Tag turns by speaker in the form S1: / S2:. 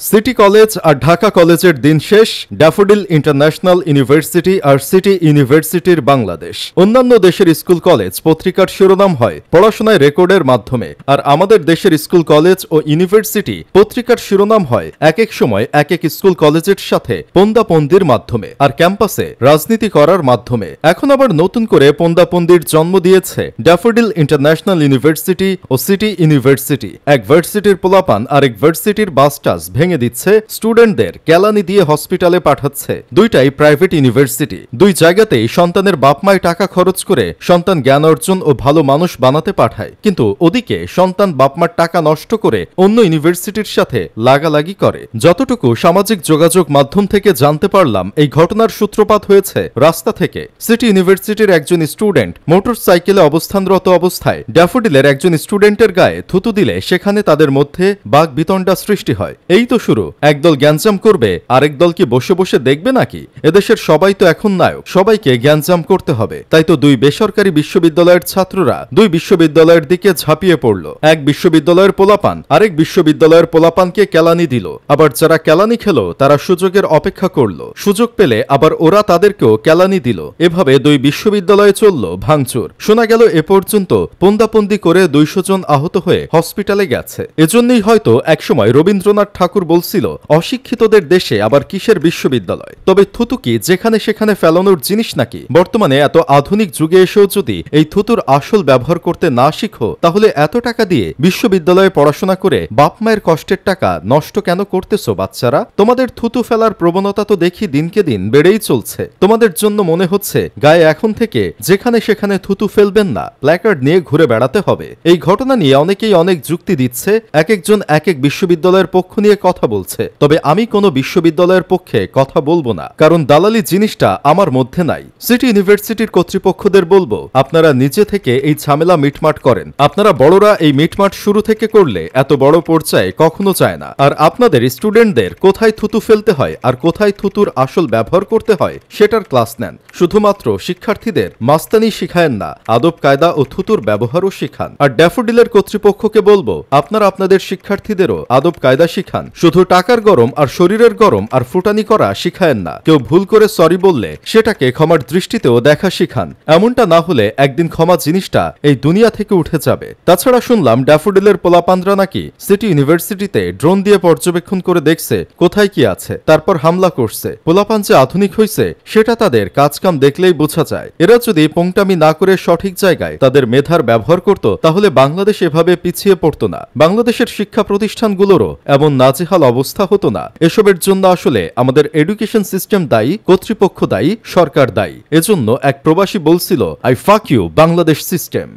S1: City college আর ঢাকা কলেজের দিন শেষ। ড্যাফোডিল ইন্টারন্যাশনাল ইউনিভার্সিটি আর সিটি ইউনিভার্সিটির বাংলাদেশ। অন্যান্য দেশের স্কুল কলেজ পত্রিকার শিরোনাম হয় পড়াশোনায় রেকর্ডের মাধ্যমে, আর আমাদের দেশের স্কুল কলেজ ও ইউনিভার্সিটি পত্রিকার শিরোনাম হয় এক এক সময় এক এক স্কুল কলেজের সাথে পন্দাপন্দির মাধ্যমে আর ক্যাম্পাসে রাজনীতি করার মাধ্যমে। এখন আবার নতুন করে পন্দাপন্দির জন্ম দিয়েছে ড্যাফোডিল ইন্টারন্যাশনাল ইউনিভার্সিটি ও সিটি ইউনিভার্সিটি। এক ভার্সিটির পোলাপান আরেক ভার্সিটির বাসটাস ভেঙে দিচ্ছে, স্টুডেন্টদের কেলানি দিয়ে হসপিটালে পাঠাচ্ছে। দুইটাই প্রাইভেট ইউনিভার্সিটি। দুই জায়গাতেই সন্তানের বাপমায় টাকা খরচ করে সন্তান জ্ঞান অর্জন ও ভালো মানুষ বানাতে পাঠায়, কিন্তু ওদিকে সন্তান বাপমার টাকা নষ্ট করে অন্য ইউনিভার্সিটির সাথে লাগালাগি করে। যতটুকু সামাজিক যোগাযোগ মাধ্যম থেকে জানতে পারলাম, এই ঘটনার সূত্রপাত হয়েছে রাস্তা থেকে। সিটি ইউনিভার্সিটির একজন স্টুডেন্ট মোটরসাইকেলে অবস্থানরত অবস্থায় ড্যাফোডিলের একজন স্টুডেন্টের গায়ে থুতু দিলে সেখানে তাদের মধ্যে বাকবিতণ্ডা সৃষ্টি হয়। এই তো শুরু। একদল গ্যাঞ্জাম করবে, আরেক দল কি বসে বসে দেখবে নাকি? এদেশের সবাই তো এখন নায়ক, সবাইকে গ্যাঞ্জাম করতে হবে। তাই তো দুই বেসরকারি বিশ্ববিদ্যালয়ের ছাত্ররা দুই বিশ্ববিদ্যালয়ের দিকে ঝাঁপিয়ে পড়ল। এক বিশ্ববিদ্যালয়ের পোলাপান আরেক বিশ্ববিদ্যালয়ের পোলাপানকে কেলানি দিল, আবার যারা কেলানি খেলো তারা সুযোগের অপেক্ষা করল। সুযোগ পেলে আবার ওরা তাদেরকেও কেলানি দিল। এভাবে দুই বিশ্ববিদ্যালয়ে চলল ভাঙচুর। শোনা গেল এ পর্যন্ত পন্দাপন্দি করে 200 জন আহত হয়ে হসপিটালে গেছে। এজন্যই হয়তো একসময় রবীন্দ্রনাথ ঠাকুর বলছিল, অশিক্ষিতদের দেশে আবার কিসের বিশ্ববিদ্যালয়? তবে থুতু কি যেখানে সেখানে ফেলানোর জিনিস নাকি? বর্তমানে এত আধুনিক যুগে এসেও যদি এই থুতুর আসল ব্যবহার করতে না শিখো, তাহলে এত টাকা দিয়ে বিশ্ববিদ্যালয়ে পড়াশোনা করে বাপ মায়ের কষ্টের টাকা নষ্ট কেন করতেছো বাচ্চারা? তোমাদের থুতু ফেলার প্রবণতা তো দেখি দিনকে দিন বেড়েই চলছে। তোমাদের জন্য মনে হচ্ছে গায়ে এখন থেকে যেখানে সেখানে থুতু ফেলবেন না, প্ল্যাকার্ড নিয়ে ঘুরে বেড়াতে হবে। এই ঘটনা নিয়ে অনেকেই অনেক যুক্তি দিচ্ছে, এক একজন এক এক বিশ্ববিদ্যালয়ের পক্ষ নিয়ে কথা বলছে। তবে আমি কোনো বিশ্ববিদ্যালয়ের পক্ষে কথা বলবো না, কারণ দালালি জিনিসটা আমার মধ্যে নাই। সিটি ইউনিভার্সিটির কর্তৃপক্ষদের বলবো, আপনারা নিজে থেকে এই ঝামেলা মিটমাট করেন। আপনারা বড়রা এই মিটমাট শুরু থেকে করলে এত বড় পর্যায়ে কখনো যায় না। আর আপনাদের স্টুডেন্টদের কোথায় থুতু ফেলতে হয় আর কোথায় থুতুর আসল ব্যবহার করতে হয় সেটার ক্লাস নেন। শুধুমাত্র শিক্ষার্থীদের মাস্তানি শিখায়েন না, আদব কায়দা ও থুতুর ব্যবহারও শিখান। আর ড্যাফোডিলের কর্তৃপক্ষকে বলবো, আপনারা আপনাদের শিক্ষার্থীদেরও আদব কায়দা শিখান। শুধু টাকার গরম আর শরীরের গরম আর ফুটানি করা শিখায়েন না। কেউ ভুল করে সরি বললে সেটাকে ক্ষমার দৃষ্টিতেও দেখা শিখান। এমনটা না হলে একদিন ক্ষমা জিনিসটা এই দুনিয়া থেকে উঠে যাবে। তাছাড়া শুনলাম ড্যাফোডিলের পোলাপানরা নাকি সিটি ইউনিভার্সিটিতে ড্রোন দিয়ে পর্যবেক্ষণ করে দেখছে কোথায় কি আছে, তারপর হামলা করছে। পোলাপান যে আধুনিক হয়েছে সেটা তাদের কাজকাম দেখলেই বোঝা যায়। এরা যদি পোংটামি না করে সঠিক জায়গায় তাদের মেধার ব্যবহার করত, তাহলে বাংলাদেশ এভাবে পিছিয়ে পড়তো না। বাংলাদেশের শিক্ষা প্রতিষ্ঠানগুলোরও এমন নাজেহাল অবস্থা হতো না। এসবের জন্য আসলে আমাদের এডুকেশন সিস্টেম দায়ী, কর্তৃপক্ষ দায়ী, সরকার দায়ী। এজন্য এক প্রবাসী বলছিল, I fuck you Bangladesh system.